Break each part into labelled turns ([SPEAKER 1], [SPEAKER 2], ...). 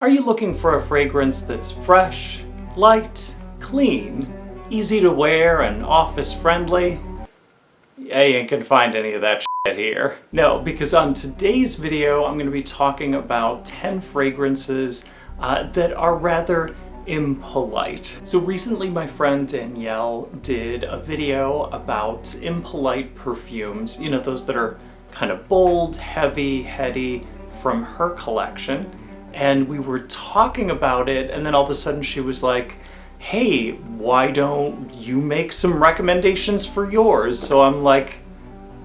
[SPEAKER 1] Are you looking for a fragrance that's fresh, light, clean, easy to wear, and office friendly? Yeah, you ain't gonna find any of that shit here. No, because on today's video, I'm gonna be talking about 10 fragrances that are rather impolite. So recently my friend Danielle did a video about impolite perfumes, you know, those that are kind of bold, heavy, heady from her collection. And we were talking about it, and then all of a sudden she was like, hey, why don't you make some recommendations for yours? So I'm like,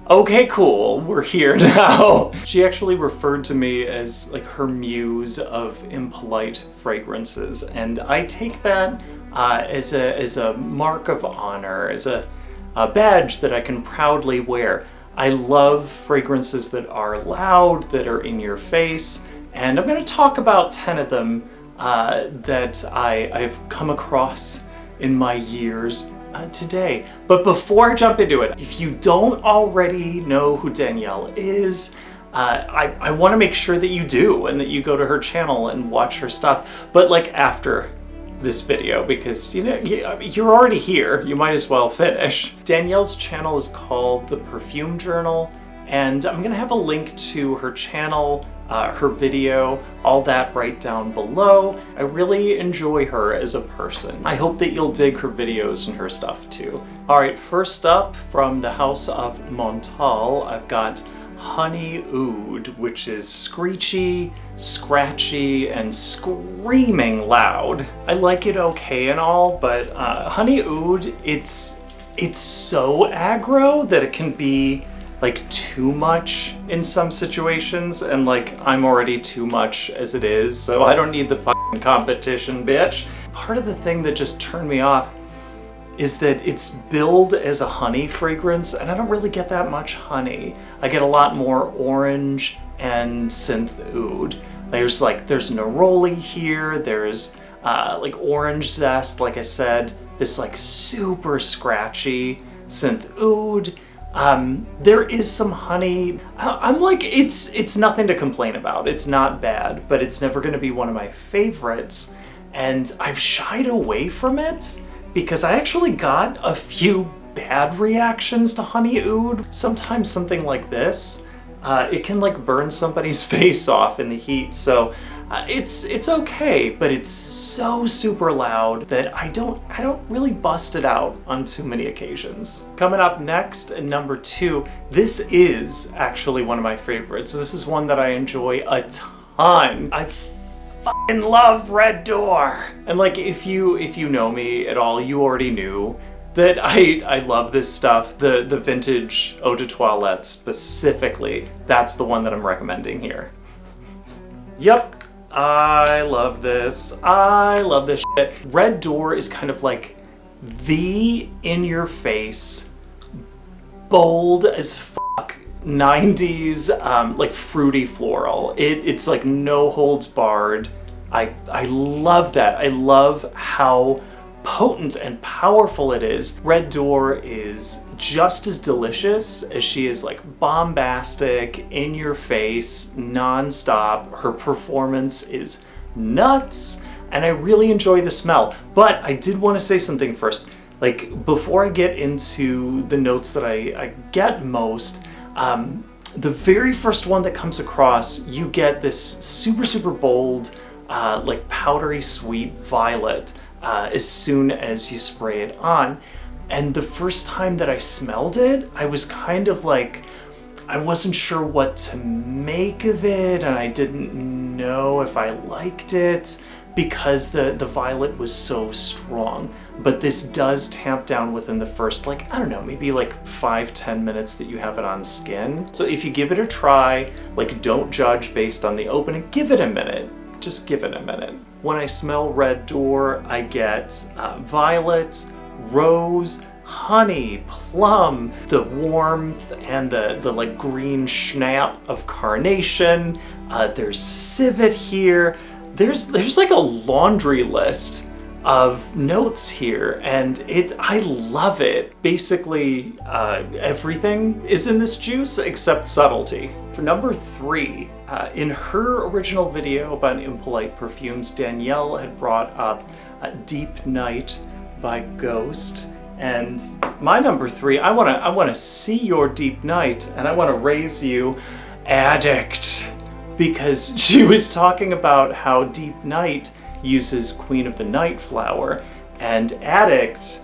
[SPEAKER 1] okay, cool, we're here now. She actually referred to me as like her muse of impolite fragrances, and I take that as a mark of honor, as a badge that I can proudly wear. I love fragrances that are loud, that are in your face, and I'm going to talk about 10 of them that I've come across in my years today. But before I jump into it, if you don't already know who Danielle is, I want to make sure that you do and that you go to her channel and watch her stuff, but like after this video, because you know, you're already here, you might as well finish. Danielle's channel is called The Perfume Journal, and I'm gonna have a link to her channel, her video, all that right down below. I really enjoy her as a person. I hope that you'll dig her videos and her stuff too. All right, first up from the house of Montal, I've got Honey Oud, which is screechy, scratchy, and screaming loud. I like it okay and all, but Honey Oud, it's so aggro that it can be like too much in some situations, and like I'm already too much as it is, so I don't need the fucking competition, bitch. Part of the thing that just turned me off is that it's billed as a honey fragrance, and I don't really get that much honey. I get a lot more orange and synth oud. There's neroli here, there's like orange zest, like I said, this like super scratchy synth oud. There is some honey. I'm like, it's nothing to complain about. It's not bad, but it's never gonna be one of my favorites. And I've shied away from it because I actually got a few bad reactions to Honey Oud. Sometimes something like this, it can like burn somebody's face off in the heat. So it's okay, but it's so super loud that I don't really bust it out on too many occasions. Coming up next, at number 2, this is actually one of my favorites. This is one that I enjoy a ton. I fucking love Red Door. And like, if you know me at all, you already knew that I love this stuff. The vintage eau de toilette specifically, that's the one that I'm recommending here. Yep. I love this. I love this shit. Red Door is kind of like the in-your-face, bold as fuck 90s, like fruity floral. It's like no holds barred. I love that. I love how potent and powerful it is. Red Door is just as delicious as she is like bombastic, in your face, non-stop. Her performance is nuts, and I really enjoy the smell. But I did want to say something first. Like, before I get into the notes that I get most, the very first one that comes across, you get this super bold, like powdery sweet violet as soon as you spray it on. And the first time that I smelled it, I was kind of like, I wasn't sure what to make of it, and I didn't know if I liked it because the violet was so strong. But this does tamp down within the first, like, I don't know, maybe like 5-10 minutes that you have it on skin. So if you give it a try, like, don't judge based on the opening, give it a minute. Just give it a minute. When I smell Red Door, I get violet, rose, honey, plum, the warmth, and the like green schnapp of carnation. There's civet here. There's like a laundry list of notes here, and I love it. Basically, everything is in this juice except Subtlety. For number 3, in her original video about Impolite Perfumes, Danielle had brought up Deep Night by Ghost. And my number 3, I wanna see your Deep Night, and I wanna raise you Addict, because she was talking about how Deep Night uses Queen of the Night flower, and Addict,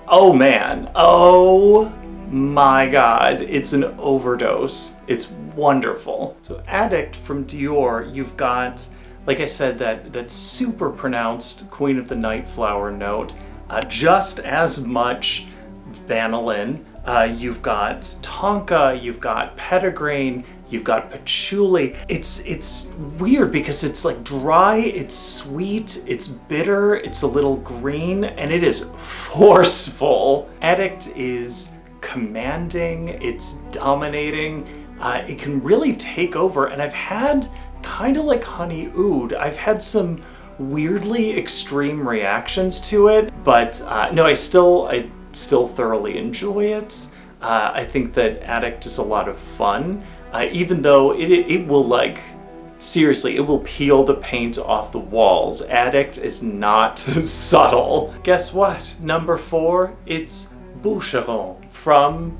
[SPEAKER 1] oh man, oh my god, it's an overdose. It's wonderful. So Addict from Dior, you've got, like I said, that super pronounced Queen of the Night flower note, just as much vanillin. You've got tonka, you've got petitgrain, you've got patchouli. It's weird because it's like dry, it's sweet, it's bitter, it's a little green, and it is forceful. Addict is commanding, it's dominating. It can really take over, and I've had kind of like Honey Oud, I've had some weirdly extreme reactions to it, but no, I still thoroughly enjoy it. I think that Addict is a lot of fun, even though it will, like, seriously, it will peel the paint off the walls. Addict is not subtle. Guess what? Number 4, it's Boucheron from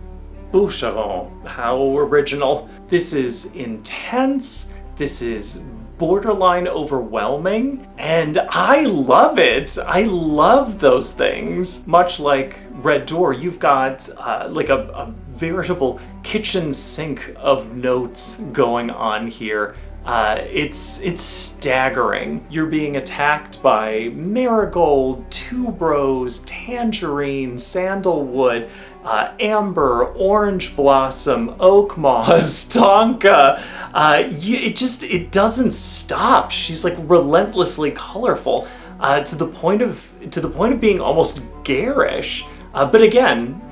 [SPEAKER 1] Boucheron. How original. This is intense, this is borderline overwhelming, and I love it. I love those things. Much like Red Door, you've got like a veritable kitchen sink of notes going on here. It's staggering. You're being attacked by marigold, tuberose, tangerine, sandalwood, amber, orange blossom, oak moss, tonka. It doesn't stop. She's like relentlessly colorful, to the point of being almost garish. But again,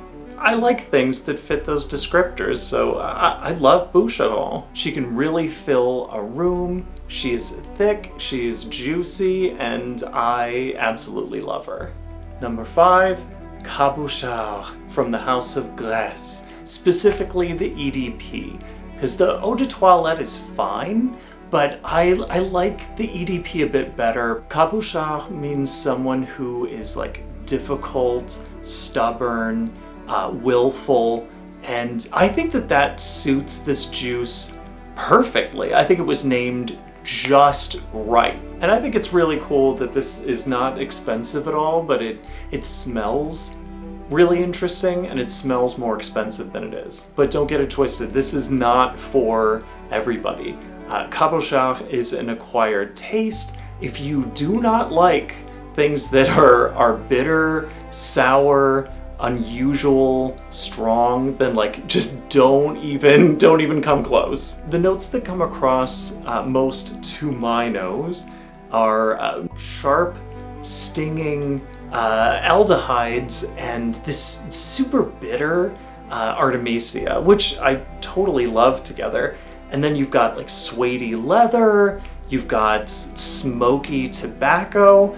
[SPEAKER 1] I like things that fit those descriptors, so I love Boucheron. She can really fill a room, she is thick, she is juicy, and I absolutely love her. Number 5, Cabochard from the House of Grès, specifically the EDP, because the Eau de Toilette is fine, but I like the EDP a bit better. Cabochard means someone who is like difficult, stubborn, willful, and I think that suits this juice perfectly. I think it was named just right. And I think it's really cool that this is not expensive at all, but it smells really interesting, and it smells more expensive than it is. But don't get it twisted, this is not for everybody. Cabochard is an acquired taste. If you do not like things that are bitter, sour, unusual, strong, then like just don't even come close. The notes that come across most to my nose are sharp, stinging aldehydes and this super bitter Artemisia, which I totally love together. And then you've got like suede leather, you've got smoky tobacco.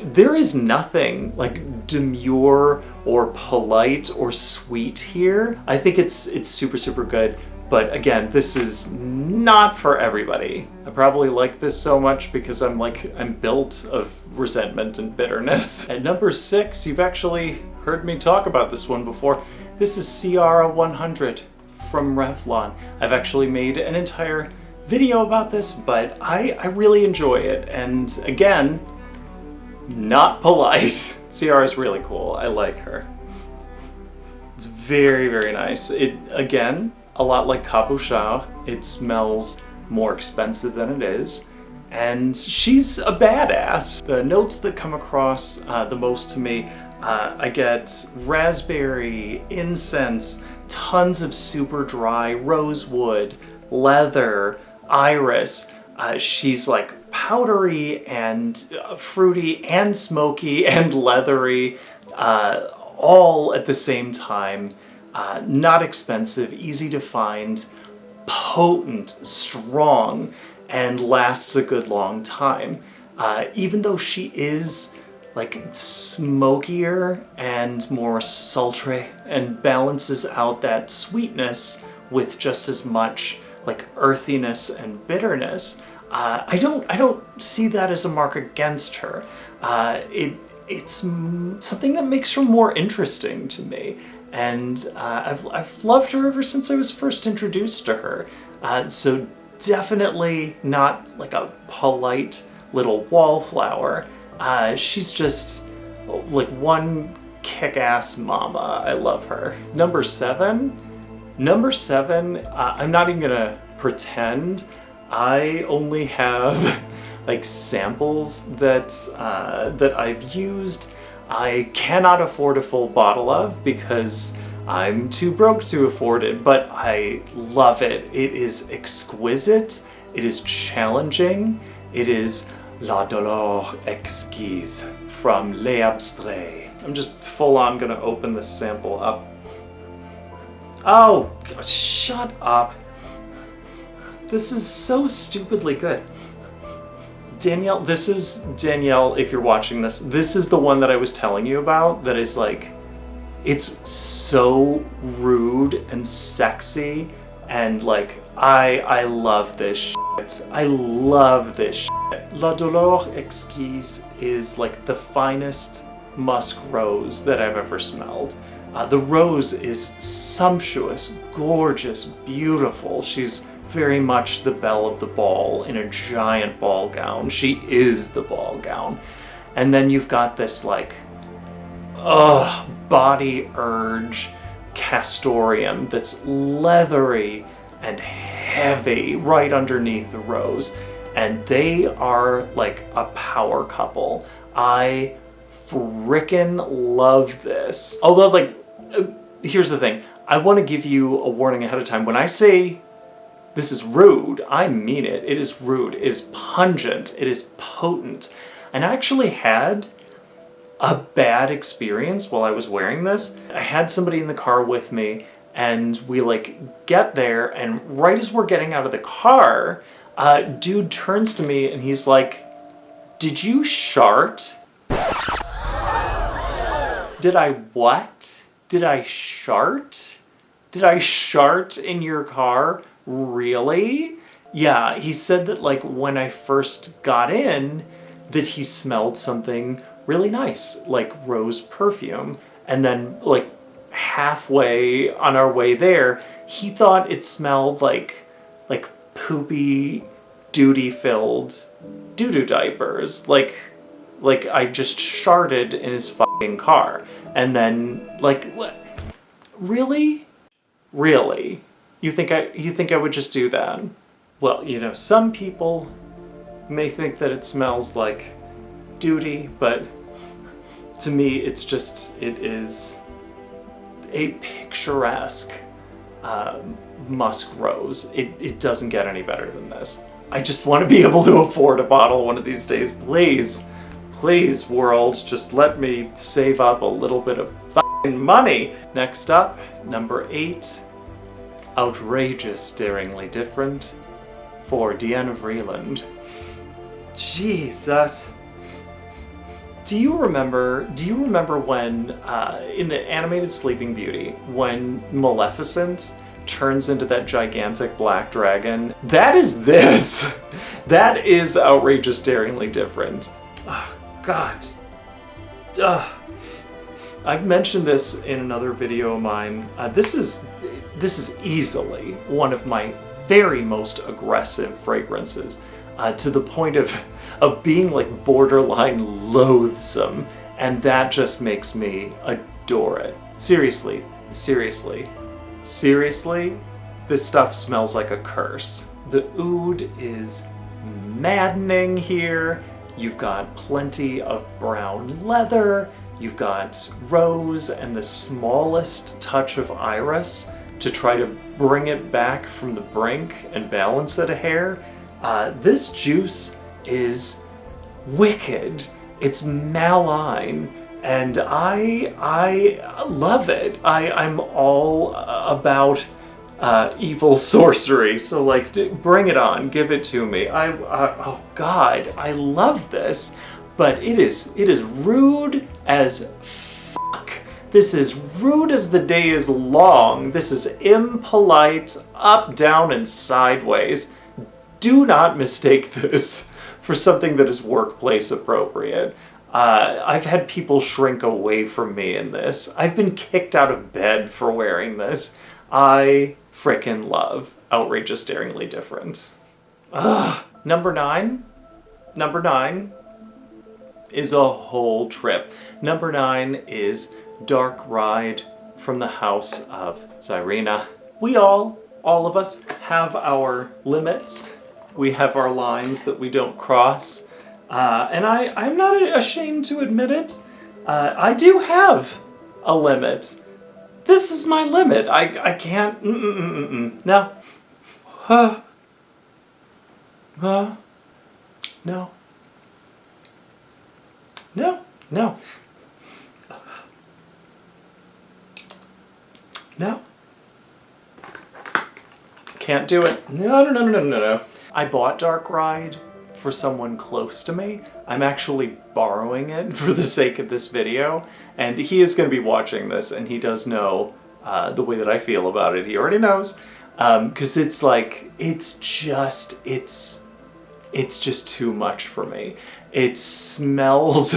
[SPEAKER 1] There is nothing like demure or polite or sweet here. I think it's super, super good. But again, this is not for everybody. I probably like this so much because I'm built of resentment and bitterness. At number 6, you've actually heard me talk about this one before. This is Ciara 100 from Revlon. I've actually made an entire video about this, but I really enjoy it. And again, not polite. Ciara is really cool. I like her. It's very, very nice. It, again, a lot like Cabochard. It smells more expensive than it is. And she's a badass. The notes that come across the most to me, I get raspberry, incense, tons of super dry rosewood, leather, iris. She's like powdery and fruity and smoky and leathery, all at the same time. Not expensive, easy to find, potent, strong, and lasts a good long time. Even though she is like smokier and more sultry and balances out that sweetness with just as much like earthiness and bitterness, I don't see that as a mark against her. It's something that makes her more interesting to me, and I've loved her ever since I was first introduced to her. So definitely not like a polite little wallflower. She's just like one kick-ass mama. I love her. Number seven, I'm not even gonna pretend. I only have like samples that I've used. I cannot afford a full bottle of because I'm too broke to afford it, but I love it. It is exquisite, it is challenging, it is La Douleur Exquise from Les Abstraits. I'm just full on gonna open this sample up. Oh, God, shut up. This is so stupidly good. Danielle, this is, Danielle, if you're watching this, this is the one that I was telling you about that is like, it's so rude and sexy, and like, I love this shit. I love this shit. La Douleur Exquise is like the finest musk rose that I've ever smelled. The rose is sumptuous, gorgeous, beautiful. She's very much the belle of the ball in a giant ball gown. She is the ball gown. And then you've got this like, body urge castoreum that's leathery and heavy right underneath the rose. And they are like a power couple. I frickin' love this. Although like, here's the thing. I want to give you a warning ahead of time. When I say this is rude, I mean it. It is rude. It is pungent. It is potent. And I actually had a bad experience while I was wearing this. I had somebody in the car with me, and we like get there, and right as we're getting out of the car, dude turns to me and he's like, "Did you shart?" Did I what? Did I shart? Did I shart in your car? Really? Yeah, he said that like when I first got in, that he smelled something really nice, like rose perfume. And then like halfway on our way there, he thought it smelled like poopy, duty-filled doo-doo diapers. Like I just sharted in his fucking car. And then like, what? Really? Really? You think I would just do that? Well, you know, some people may think that it smells like duty, but to me it's just, it is a picturesque musk rose. It doesn't get any better than this. I just want to be able to afford a bottle one of these days. Please, please world, just let me save up a little bit of fucking money. Next up, number 8. Outrageous, daringly different for Deanna Vreeland. Jesus. Do you remember when in the animated Sleeping Beauty, when Maleficent turns into that gigantic black dragon? That is this. That is outrageous, daringly different. Oh, God. I've mentioned this in another video of mine. This is easily one of my very most aggressive fragrances, to the point of being like borderline loathsome, and that just makes me adore it. Seriously, this stuff smells like a curse. The oud is maddening here. You've got plenty of brown leather. You've got rose and the smallest touch of iris to try to bring it back from the brink and balance it a hair. This juice is wicked. It's malign, and I love it. I'm all about evil sorcery, so like, bring it on, give it to me. Oh God, I love this, but it is rude as fuck. This is rude as the day is long. This is impolite, up, down, and sideways. Do not mistake this for something that is workplace appropriate. I've had people shrink away from me in this. I've been kicked out of bed for wearing this. I frickin' love Outrageous Daringly Different. Number 9. Number 9 is a whole trip. Number 9 is Dark Ride from the House of Zyrina. We all of us have our limits. We have our lines that we don't cross. And I'm not ashamed to admit it. I do have a limit. This is my limit. I can't. No. No. No. No. No. Can't do it. No. I bought Dark Ride for someone close to me. I'm actually borrowing it for the sake of this video, and he is going to be watching this, and he does know the way that I feel about it. He already knows, because it's like, it's just too much for me. It smells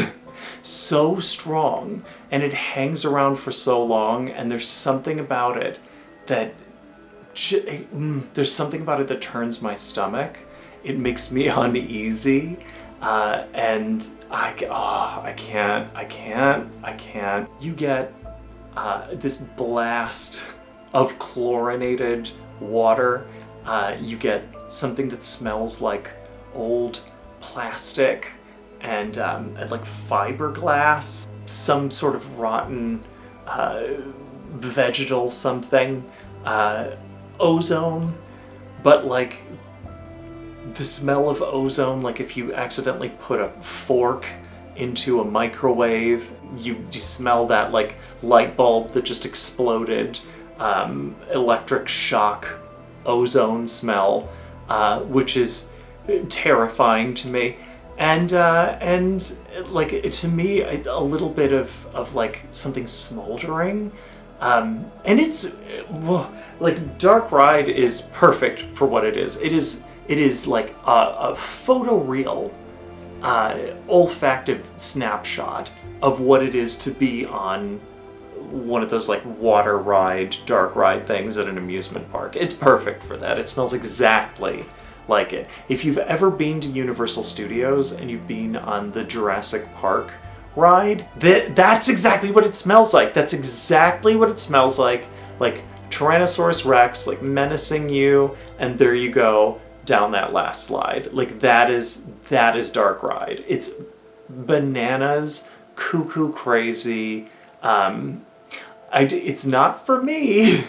[SPEAKER 1] so strong, and it hangs around for so long, and there's something about it that turns my stomach. It makes me uneasy, and I can't. You get this blast of chlorinated water. You get something that smells like old plastic and like fiberglass, some sort of rotten vegetal something, ozone, but like the smell of ozone, like if you accidentally put a fork into a microwave, you smell that like light bulb that just exploded, electric shock ozone smell, which is terrifying to me. And like, to me, a little bit of like something smoldering. And it's, like, Dark Ride is perfect for what it is. It is like a photoreal, olfactive snapshot of what it is to be on one of those like water ride, dark ride things at an amusement park. It's perfect for that. It smells exactly like it. If you've ever been to Universal Studios and you've been on the Jurassic Park ride, that's exactly what it smells like. That's exactly what it smells like Tyrannosaurus Rex, like menacing you, and there you go down that last slide. Like that is Dark Ride. It's bananas, cuckoo crazy. It's not for me,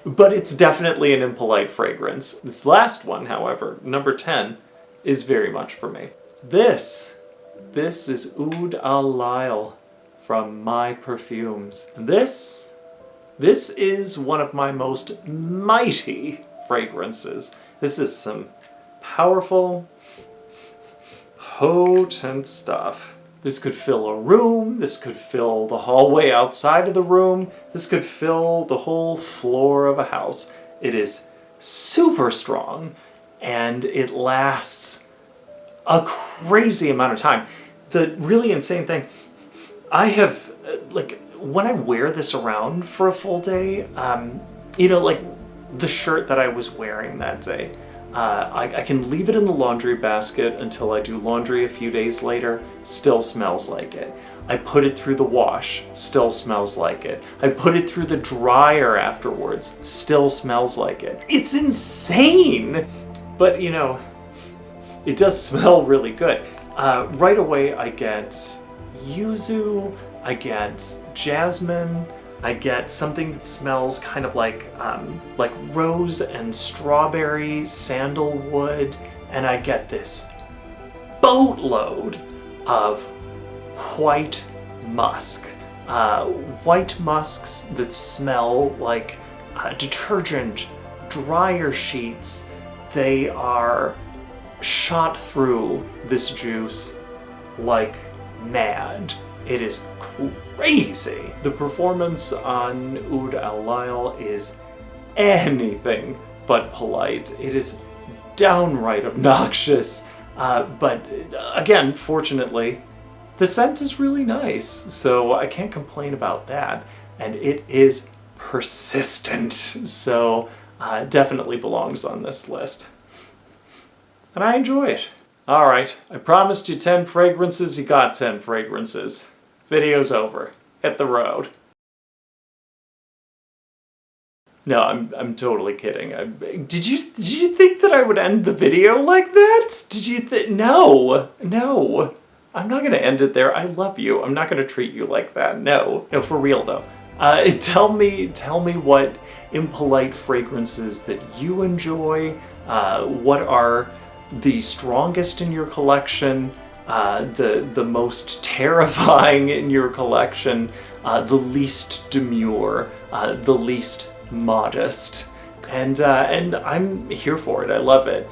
[SPEAKER 1] but it's definitely an Impolite fragrance. This last one, however, number 10, is very much for me. This is Oud Al Lyle from My Perfumes. This is one of my most mighty fragrances. This is some powerful, potent stuff. This could fill a room, this could fill the hallway outside of the room, this could fill the whole floor of a house. It is super strong, and it lasts a crazy amount of time. The really insane thing, I have, like, when I wear this around for a full day, you know, like the shirt that I was wearing that day, I can leave it in the laundry basket until I do laundry a few days later, still smells like it. I put it through the wash, still smells like it. I put it through the dryer afterwards, still smells like it. It's insane! But, you know, it does smell really good. Right away I get yuzu, I get jasmine, I get something that smells kind of like rose and strawberry, sandalwood, and I get this boatload of white musk. White musks that smell like detergent, dryer sheets. They are shot through this juice like mad. It is crazy. The performance on Oud Al Lyle is anything but polite. It is downright obnoxious. But again, fortunately, the scent is really nice, so I can't complain about that. And it is persistent, so definitely belongs on this list. And I enjoy it. Alright, I promised you 10 fragrances, you got 10 fragrances. Video's over. Hit the road. No, I'm totally kidding. Did you think that I would end the video like that? Did you No. I'm not gonna end it there. I love you. I'm not gonna treat you like that. No, for real though. Tell me what impolite fragrances that you enjoy. What are the strongest in your collection? The most terrifying in your collection? The least demure? The least modest, and I'm here for it. I love it.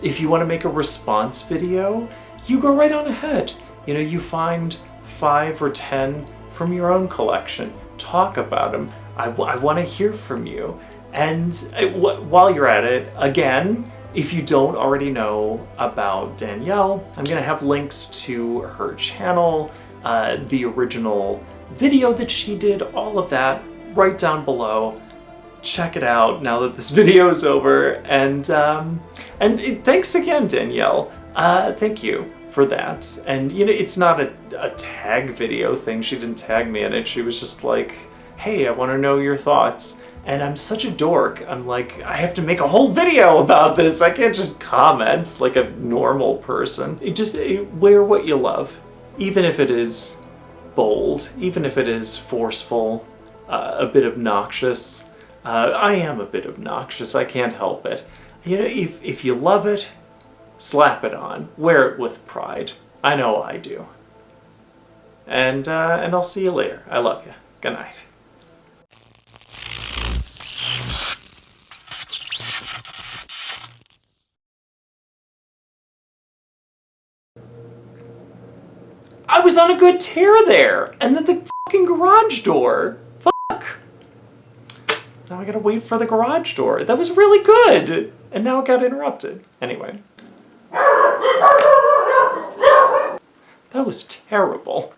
[SPEAKER 1] If you want to make a response video, you go right on ahead. You know, you find 5 or 10 from your own collection. Talk about them. I want to hear from you. And while you're at it, again, if you don't already know about Danielle, I'm gonna have links to her channel, the original video that she did, all of that right down below. Check it out now that this video is over, and thanks again, Danielle. Thank you for that. And you know, it's not a tag video thing. She didn't tag me in it. She was just like, hey, I want to know your thoughts. And I'm such a dork. I'm like, I have to make a whole video about this. I can't just comment like a normal person. Wear what you love, even if it is bold, even if it is forceful, a bit obnoxious. I am a bit obnoxious, I can't help it. You know, if you love it, slap it on. Wear it with pride. I know I do. And I'll see you later. I love you. Good night. I was on a good tear there, and then the fucking garage door. Fuck. Now I gotta wait for the garage door. That was really good! And now it got interrupted. Anyway. That was terrible.